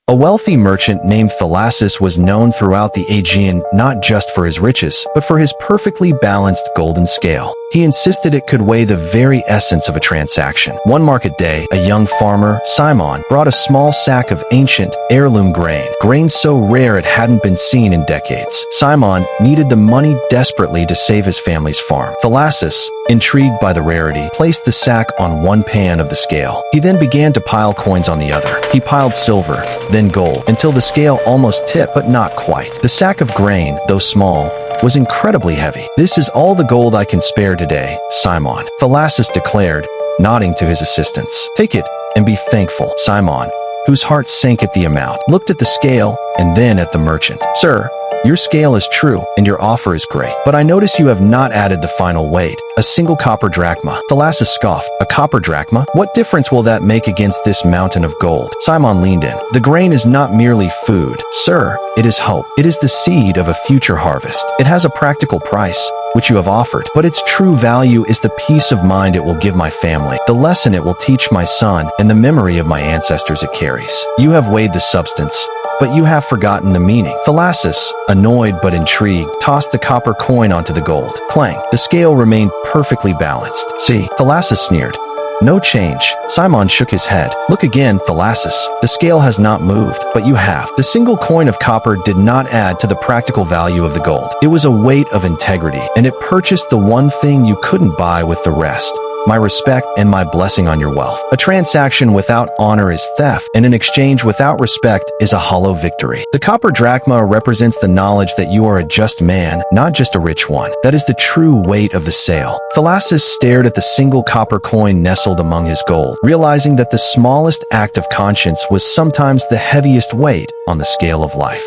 A wealthy merchant named Thalasus was known throughout the Aegean not just for his riches, but for his perfectly balanced golden scale. He insisted it could weigh the very essence of a transaction. One market day, a young farmer, Simon, brought a small sack of ancient, heirloom grain so rare it hadn't been seen in decades. Simon needed the money desperately to save his family's farm. Thalasus, intrigued by the rarity, placed the sack on one pan of the scale. He then began to pile coins on the other. He piled silver, then gold, until the scale almost tipped, but not quite. The sack of grain, though small, was incredibly heavy. "This is all the gold I can spare today, Simon," Thalasus declared, nodding to his assistants. "Take it and be thankful." Simon, whose heart sank at the amount, looked at the scale and then at the merchant. "Sir, your scale is true, and your offer is great. But I notice you have not added the final weight, a single copper drachma." Thalasus scoffed. "A copper drachma? What difference will that make against this mountain of gold?" Simon leaned in. "The grain is not merely food, sir. It is hope. It is the seed of a future harvest. It has a practical price, which you have offered, but its true value is the peace of mind it will give my family, the lesson it will teach my son, and the memory of my ancestors it carries. You have weighed the substance, but you have forgotten the meaning." Thalasus, annoyed but intrigued, tossed the copper coin onto the gold. Clang! The scale remained perfectly balanced. "See," Thalasus sneered. "No change." Simon shook his head. "Look again, Thalasus. The scale has not moved, but you have." The single coin of copper did not add to the practical value of the gold. It was a weight of integrity, and it purchased the one thing you couldn't buy with the rest: my respect and my blessing on your wealth. A transaction without honor is theft, and an exchange without respect is a hollow victory. The copper drachma represents the knowledge that you are a just man, not just a rich one. That is the true weight of the sale. Thalasus stared at the single copper coin nestled among his gold, realizing that the smallest act of conscience was sometimes the heaviest weight on the scale of life.